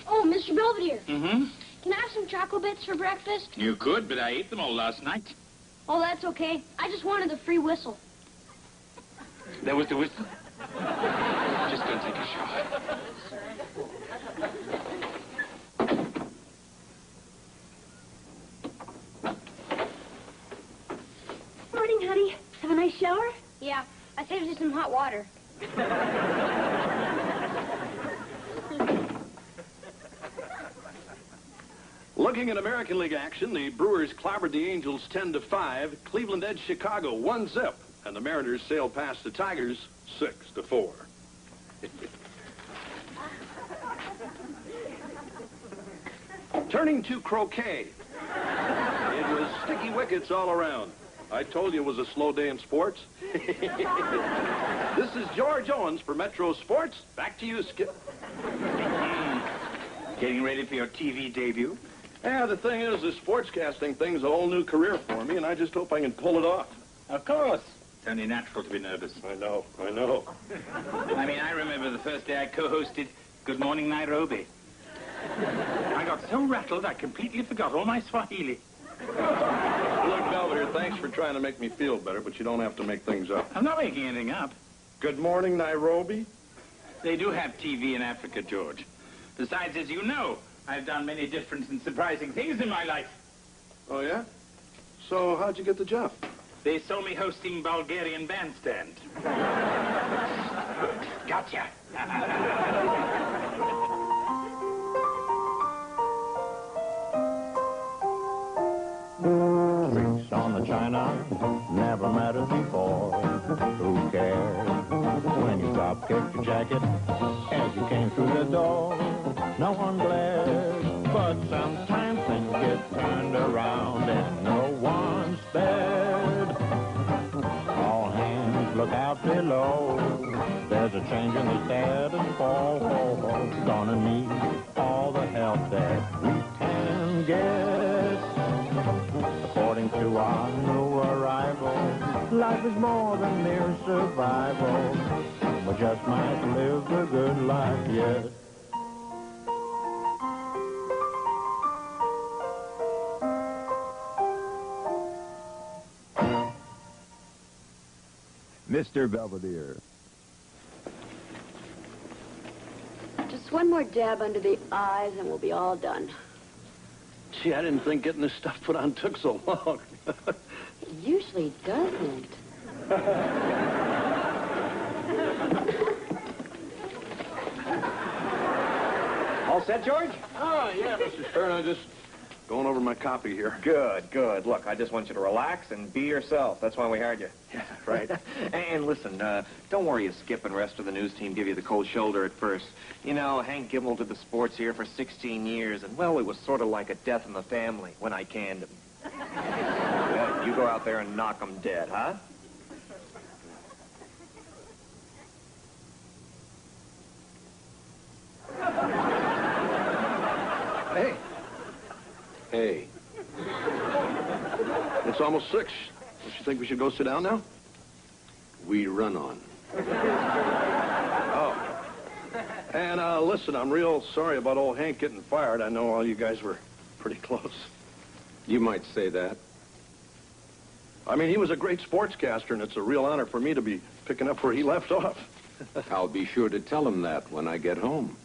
Oh, Mr. Belvedere. Mm-hmm. Can I have some chocolate bits for breakfast? You could, but I ate them all last night. Oh, that's okay. I just wanted the free whistle. There was the whistle. Just go take a shower. Morning, honey. Have a nice shower? Yeah, I saved you some hot water. Looking at American League action, the Brewers clobbered the Angels 10-5. Cleveland edged Chicago 1-0, and the Mariners sailed past the Tigers 6-4. Turning to croquet. It was sticky wickets all around. I told you it was a slow day in sports. This is George Owens for Metro Sports. Back to you, Skip. Getting ready for your TV debut? Yeah, the thing is, this sportscasting thing's a whole new career for me, and I just hope I can pull it off. Of course. It's only natural to be nervous. I know. I mean, I remember the first day I co-hosted Good Morning Nairobi. I got so rattled I completely forgot all my Swahili. Look, Belvedere, thanks for trying to make me feel better, but you don't have to make things up. I'm not making anything up. Good morning, Nairobi. They do have TV in Africa, George. Besides, as you know, I've done many different and surprising things in my life. Oh, yeah? So how'd you get the job? They saw me hosting Bulgarian bandstand. Gotcha. Streaks on the china, never mattered before. Who cares when you drop kicked your jacket as you came through the door? No one glares, but sometimes things get turned around and no one's spared. All hands look out below. There's a change in the status quo. Gonna need all the help that we can get. According to our new arrival, life is more than mere survival. We just might live the good life yet. Mr. Belvedere. Just one more dab under the eyes and we'll be all done. Gee, I didn't think getting this stuff put on took so long. It usually doesn't. All set, George? Oh, yeah, Mr. Stern, I'm just going over my copy here. Good, good. Look, I just want you to relax and be yourself. That's why we hired you. Yeah. Right. And listen, don't worry if Skip and rest of the news team give you the cold shoulder at first. You know, Hank Gimmel did the sports here for 16 years, and, well, it was sort of like a death in the family when I canned him. Yeah, you go out there and knock him dead, huh? Hey. Hey. It's almost 6. Don't you think we should go sit down now? We run on. Oh. And, listen, I'm real sorry about old Hank getting fired. I know all you guys were pretty close. You might say that. I mean, he was a great sportscaster, and it's a real honor for me to be picking up where he left off. I'll be sure to tell him that when I get home.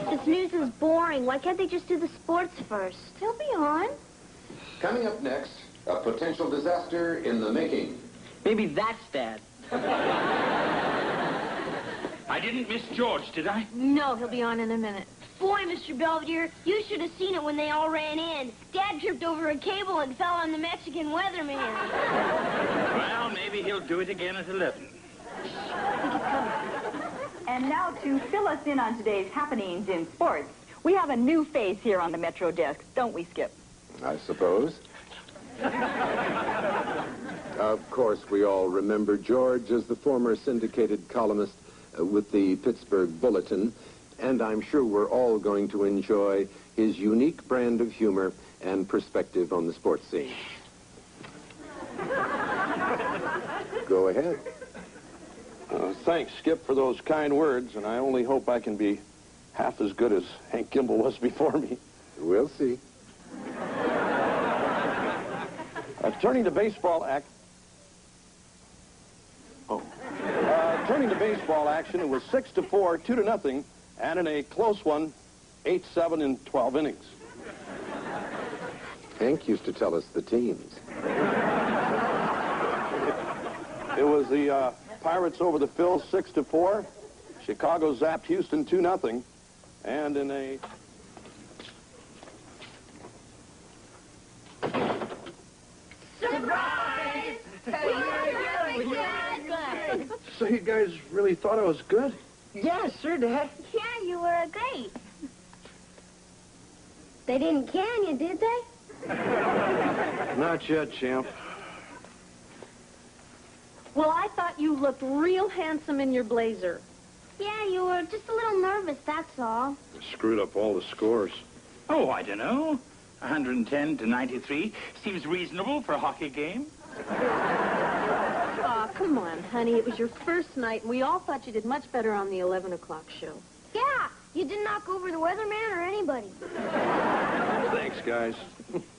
This news is boring. Why can't they just do the sports first? They'll be on. Coming up next, a potential disaster in the making. Maybe that's bad. I didn't miss George, did I? No, he'll be on in a minute. Boy, Mr. Belvedere, you should have seen it when they all ran in. Dad tripped over a cable and fell on the Mexican weatherman. Well, maybe he'll do it again at 11. And now to fill us in on today's happenings in sports, we have a new face here on the Metro desk, don't we, Skip? I suppose. Of course, we all remember George as the former syndicated columnist with the Pittsburgh Bulletin, and I'm sure we're all going to enjoy his unique brand of humor and perspective on the sports scene. Go ahead. Thanks, Skip, for those kind words, and I only hope I can be half as good as Hank Gimbel was before me. We'll see. Turning to baseball action, it was 6-4, 2-0, and in a close one, 8-7 in 12 innings. Hank used to tell us the teams. It was the Pirates over the Phils 6-4. Chicago zapped Houston 2-0, and in a Surprise! So you guys really thought I was good? Yeah, sure, Dad. Yeah, you were great. They didn't can you, did they? Not yet, champ. Well, I thought you looked real handsome in your blazer. Yeah, you were just a little nervous, that's all. Screwed up all the scores. Oh, I don't know. 110 to 93 seems reasonable for a hockey game. Aw, come on, honey. It was your first night, and we all thought you did much better on the 11 o'clock show. Yeah, you didn't knock over the weatherman or anybody. Thanks, guys.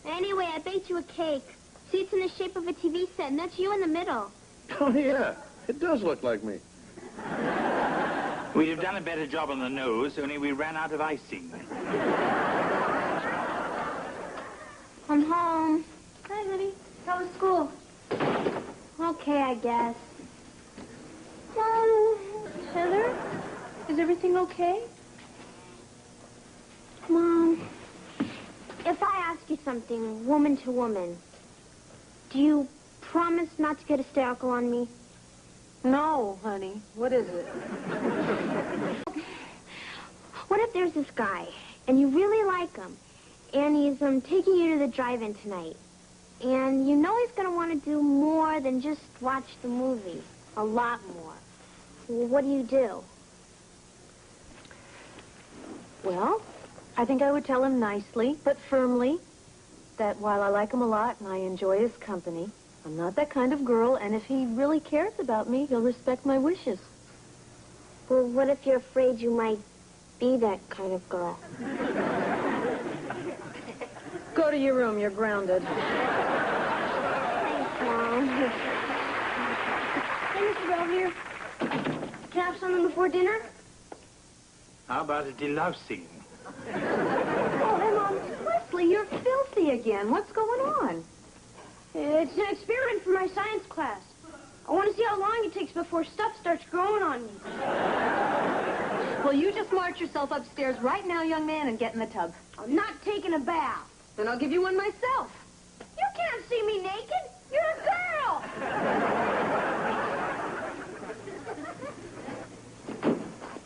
Anyway, I baked you a cake. See, it's in the shape of a TV set, and that's you in the middle. Oh, yeah. It does look like me. We'd have done a better job on the nose, only we ran out of icing. I'm home. Hi, honey. How was school? Okay, I guess. Heather, is everything okay? Mom, if I ask you something, woman to woman, do you promise not to get hysterical on me? No, honey. What is it? What if there's this guy, and you really like him, and he's taking you to the drive-in tonight, and you know he's going to want to do more than just watch the movie, a lot more. Well, what do? Well, I think I would tell him nicely, but firmly, that while I like him a lot and I enjoy his company, I'm not that kind of girl, and if he really cares about me, he'll respect my wishes. Well, what if you're afraid you might be that kind of girl? Go to your room. You're grounded. Thanks, Mom. Hey, Mr. Belvedere. Can I have something before dinner? How about a delousing? Oh, hey, Mom. Wesley, you're filthy again. What's going on? It's an experiment for my science class. I want to see how long it takes before stuff starts growing on me. Well, you just march yourself upstairs right now, young man, and get in the tub. I'm not taking a bath. Then I'll give you one myself. You can't see me naked. You're a girl.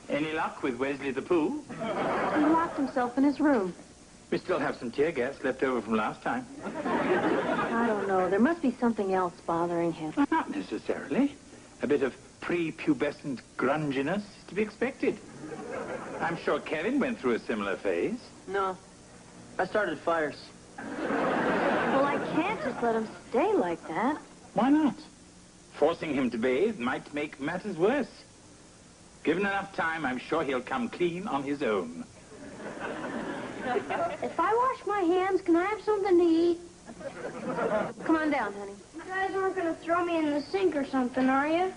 Any luck with Wesley the Pooh? He locked himself in his room. We still have some tear gas left over from last time. I don't know. There must be something else bothering him. Not necessarily. A bit of prepubescent grunginess is to be expected. I'm sure Kevin went through a similar phase. No. I started fires. Well, I can't just let him stay like that. Why not? Forcing him to bathe might make matters worse. Given enough time, I'm sure he'll come clean on his own. If I wash my hands, can I have something to eat? Come on down, honey. You guys aren't going to throw me in the sink or something, are you?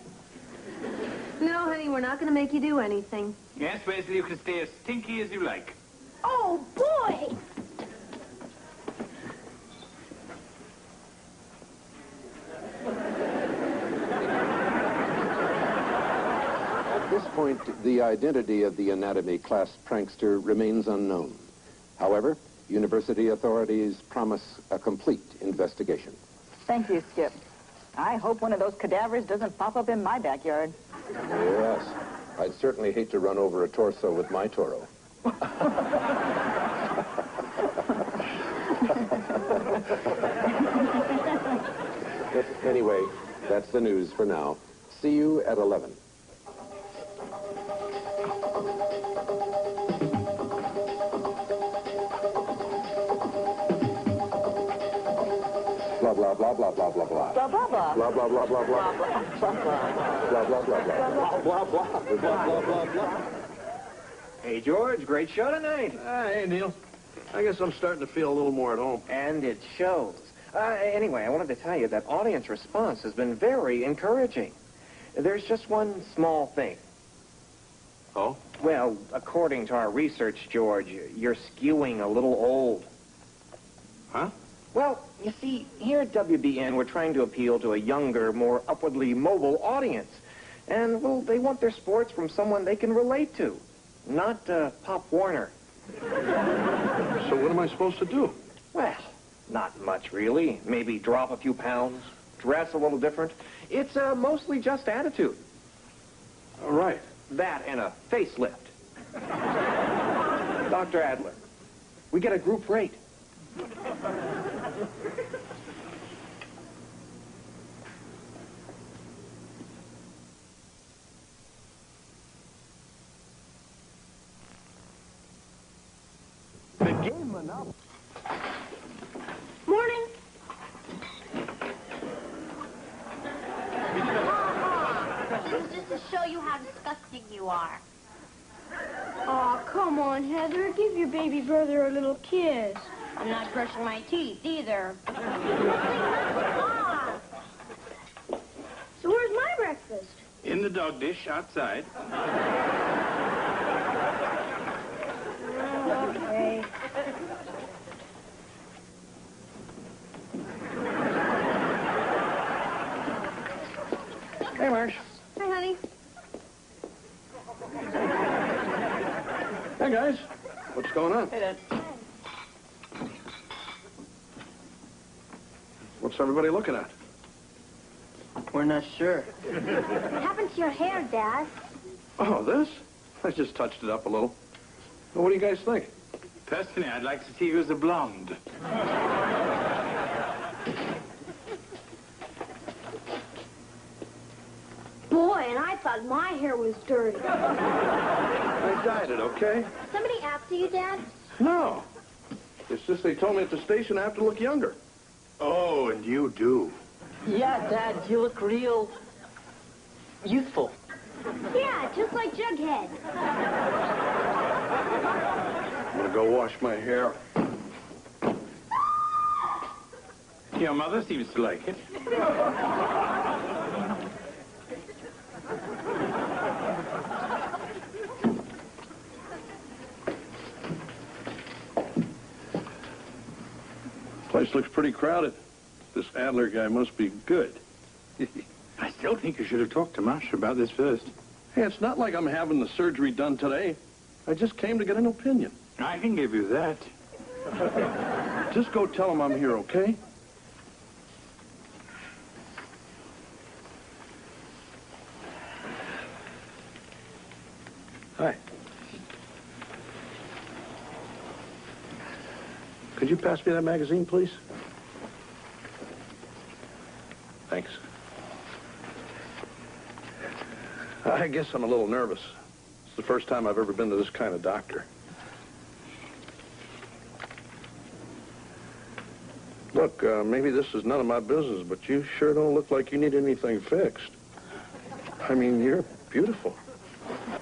No, honey, we're not going to make you do anything. Yes, Wesley, you can stay as stinky as you like. Oh, boy! At this point, the identity of the anatomy class prankster remains unknown. However, university authorities promise a complete investigation. Thank you, Skip. I hope one of those cadavers doesn't pop up in my backyard. Yes. I'd certainly hate to run over a torso with my Toro. Anyway, that's the news for now. See you at 11. Blah, blah, blah, blah, blah, blah, blah. Blah, blah, blah. Blah, blah, blah, blah, blah. Blah, blah, blah. Blah, blah, blah, blah. Blah, blah, blah. Blah, blah, blah, blah. Hey, George, great show tonight. Hey, Neil. I guess I'm starting to feel a little more at home. And it shows. Anyway, I wanted to tell you that audience response has been very encouraging. There's just one small thing. Oh? Well, according to our research, George, you're skewing a little old. Huh? Well, you see, here at WBN, we're trying to appeal to a younger, more upwardly mobile audience. And, well, they want their sports from someone they can relate to, not Pop Warner. So what am I supposed to do? Well, not much, really. Maybe drop a few pounds, dress a little different. It's mostly just attitude. All right. That and a facelift. Dr. Adler, we get a group rate. The game enough. Morning. It was just to show you how disgusting you are. Oh, come on, Heather. Give your baby brother a little kiss. I'm not brushing my teeth either. So where's my breakfast? In the dog dish outside. Okay. Hey, Marsh. Hi, honey. Hey, guys. What's going on? Hey, Dad. What's everybody looking at? We're not sure. What happened to your hair, Dad? Oh, this? I just touched it up a little. Well, what do you guys think? Personally, I'd like to see you as a blonde. Boy, and I thought my hair was dirty. I dyed it, okay? Somebody after you, Dad? No. It's just they told me at the station I have to look younger. Oh, and you do. Yeah, Dad, you look real youthful. Yeah, just like Jughead. I'm gonna go wash my hair. Your mother seems to like it. Place looks pretty crowded. This Adler guy must be good. I still think you should have talked to Marsh about this first. Hey, it's not like I'm having the surgery done today. I just came to get an opinion. I can give you that. Just go tell him I'm here, okay? Hi. Could you pass me that magazine, please? Thanks. I guess I'm a little nervous. It's the first time I've ever been to this kind of doctor. Look, maybe this is none of my business, but you sure don't look like you need anything fixed. I mean, you're beautiful.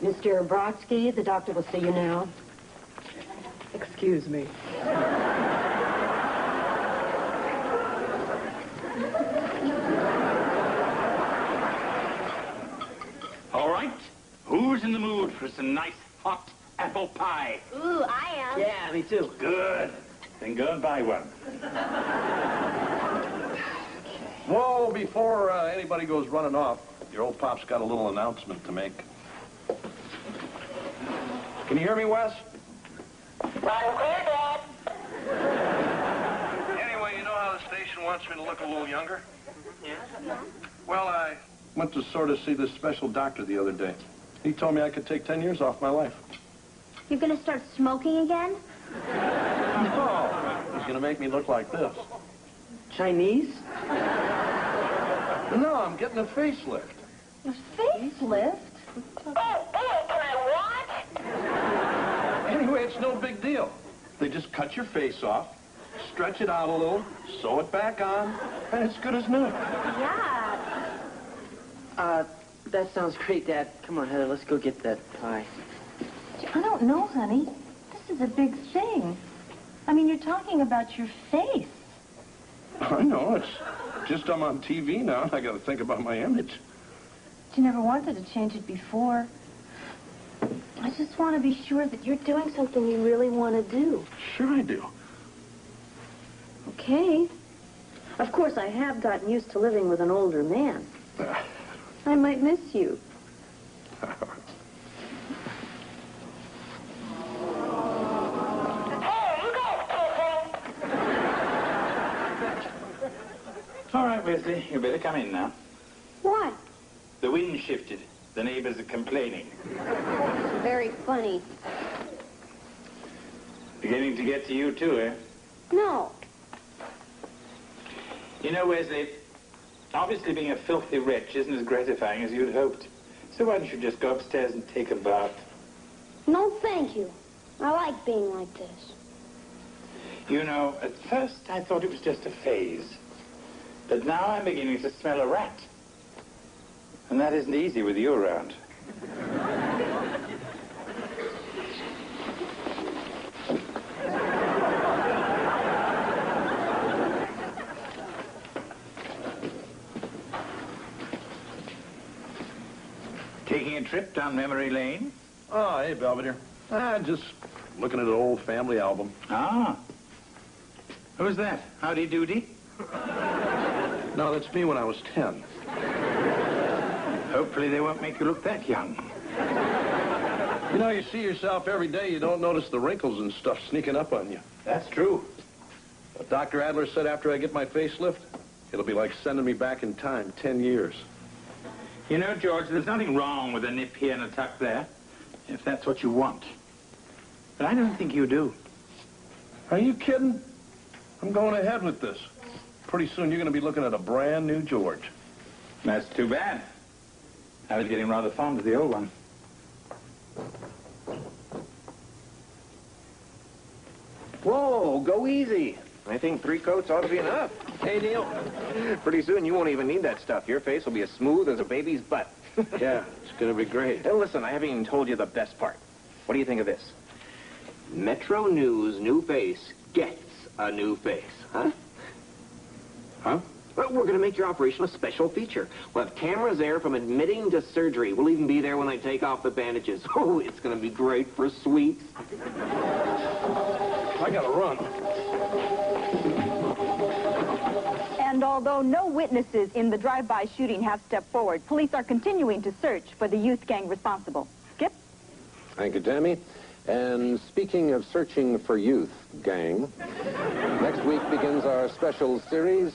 Mr. Brodsky, the doctor will see you now. Excuse me. All right. Who's in the mood for some nice hot apple pie? Ooh, I am. Yeah, me too. Good. Then go and buy one. Whoa, before anybody goes running off, your old pop's got a little announcement to make. Can you hear me, Wes? Anyway, you know how the station wants me to look a little younger? Yeah? Well, I went to sort of see this special doctor the other day. He told me I could take 10 years off my life. You're gonna start smoking again? No, he's going to make me look like this. Chinese? No, I'm getting a facelift. A facelift? Anyway, it's no big deal. They just cut your face off, stretch it out a little, sew it back on, and it's good as new. Yeah. That sounds great, Dad. Come on, Heather, let's go get that pie. I don't know, honey. This is a big thing. I mean, you're talking about your face. I know, it's just I'm on TV now, and I got to think about my image. You never wanted to change it before. I just want to be sure that you're doing something you really want to do. Sure I do. Okay. Of course, I have gotten used to living with an older man. I might miss you. All right, Wesley, you better come in now. What? The wind shifted. The neighbors are complaining. Very funny. Beginning to get to you, too, eh? No. You know, Wesley, obviously being a filthy wretch isn't as gratifying as you'd hoped. So why don't you just go upstairs and take a bath? No, thank you. I like being like this. You know, at first I thought it was just a phase. But now I'm beginning to smell a rat. And that isn't easy with you around. Taking a trip down memory lane? Oh, hey, Belvedere. Just looking at an old family album. Ah. Who's that? Howdy Doody? No, that's me when I was 10. Hopefully they won't make you look that young. You know, you see yourself every day, you don't notice the wrinkles and stuff sneaking up on you. That's true. But Dr. Adler said after I get my facelift, it'll be like sending me back in time 10 years. You know, George, there's nothing wrong with a nip here and a tuck there, if that's what you want. But I don't think you do. Are you kidding? I'm going ahead with this. Pretty soon you're going to be looking at a brand new George. That's too bad. I was getting rather fond of the old one. Whoa, go easy. I think 3 coats ought to be enough. Hey, Neil. Pretty soon you won't even need that stuff. Your face will be as smooth as a baby's butt. Yeah, it's going to be great. And listen, I haven't even told you the best part. What do you think of this? Metro News new face gets a new face. Huh? Huh? Well, we're going to make your operation a special feature. We'll have cameras there from admitting to surgery. We'll even be there when I take off the bandages. Oh, it's going to be great for sweets. I got to run. And although no witnesses in the drive-by shooting have stepped forward, police are continuing to search for the youth gang responsible. Skip? Thank you, Tammy. And speaking of searching for youth, gang, next week begins our special series,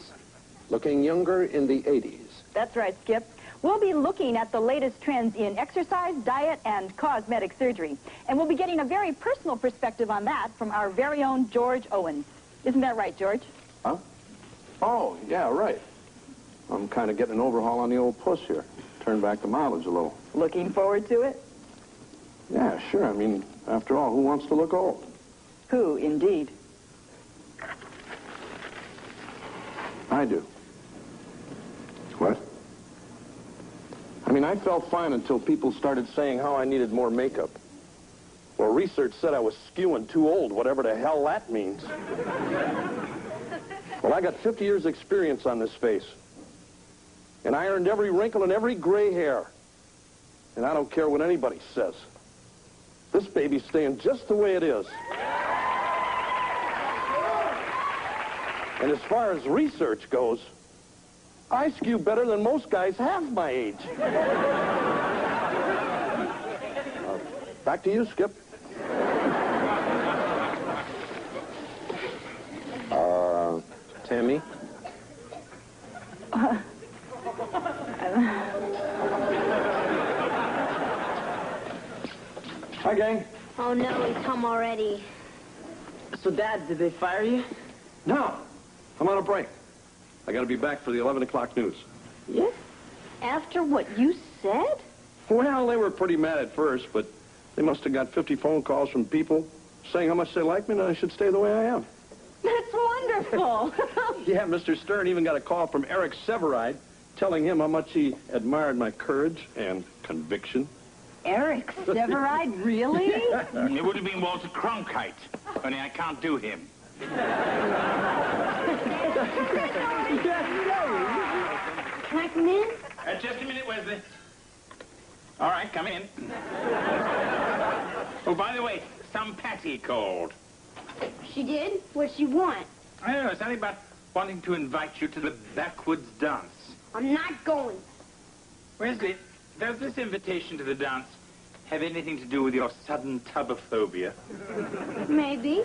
Looking Younger in the 80s. That's right, Skip. We'll be looking at the latest trends in exercise, diet, and cosmetic surgery. And we'll be getting a very personal perspective on that from our very own George Owens. Isn't that right, George? Huh? Oh, yeah, right. I'm kind of getting an overhaul on the old puss here. Turn back the mileage a little. Looking forward to it? Yeah, sure. I mean, after all, who wants to look old? Who, indeed? I do. What? I mean, I felt fine until people started saying how I needed more makeup. Well, research said I was skewing too old, whatever the hell that means. Well, I got 50 years' experience on this face. And I earned every wrinkle and every gray hair. And I don't care what anybody says. This baby's staying just the way it is. And as far as research goes, I skew better than most guys half my age. Back to you, Skip. Tammy? Hi, gang. Oh, no, he's home already. So, Dad, did they fire you? No, I'm on a break. I got to be back for the 11 o'clock news. Yes? After what you said? Well, they were pretty mad at first, but they must have got 50 phone calls from people saying how much they like me and I should stay the way I am. That's wonderful. wonderful. Yeah, Mr. Stern even got a call from Eric Severide telling him how much he admired my courage and conviction. Eric Severide, really? It would have been Walter Cronkite, only I can't do him. Can I come in? Just a minute, Wesley. All right, come in. Oh, by the way, some Patty called. She did? What'd she want? I don't know, something about wanting to invite you to the backwoods dance. I'm not going. Wesley, does this invitation to the dance have anything to do with your sudden tubophobia? Maybe.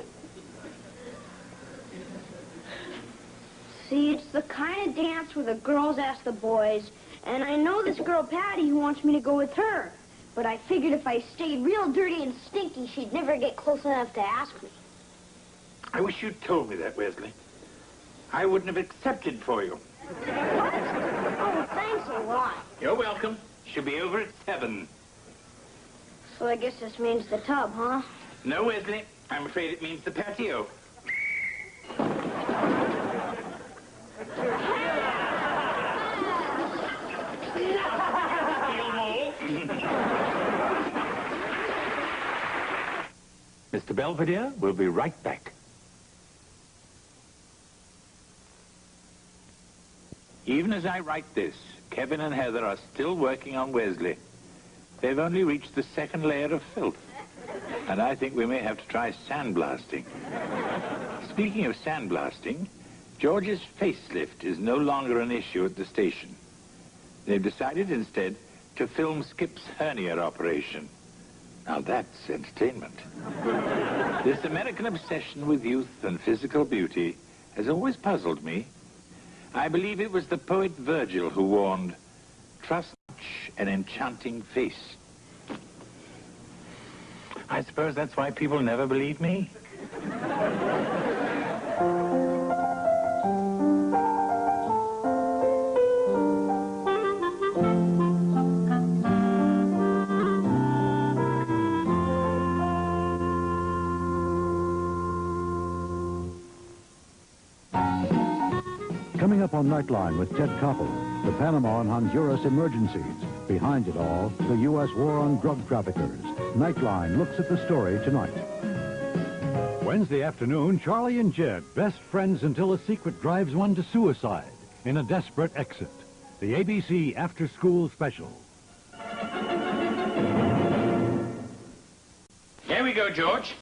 See, it's the kind of dance where the girls ask the boys, and I know this girl Patty who wants me to go with her. But I figured if I stayed real dirty and stinky, she'd never get close enough to ask me. I wish you'd told me that, Wesley. I wouldn't have accepted for you. Oh, thanks a lot. You're welcome. She'll be over at 7. So I guess this means the tub, huh? No, Wesley. I'm afraid it means the patio. Mr. Belvedere, we'll be right back. Even as I write this, Kevin and Heather are still working on Wesley. They've only reached the second layer of filth. And I think we may have to try sandblasting. Speaking of sandblasting, George's facelift is no longer an issue at the station. They've decided instead to film Skip's hernia operation. Now that's entertainment. This American obsession with youth and physical beauty has always puzzled me. I believe it was the poet Virgil who warned, "Trust an enchanting face." I suppose that's why people never believe me. Coming up on Nightline with Ted Koppel, the Panama and Honduras emergencies. Behind it all, the U.S. war on drug traffickers. Nightline looks at the story tonight. Wednesday afternoon, Charlie and Jed, best friends until a secret drives one to suicide in a desperate exit. The ABC After School Special. Here we go, George.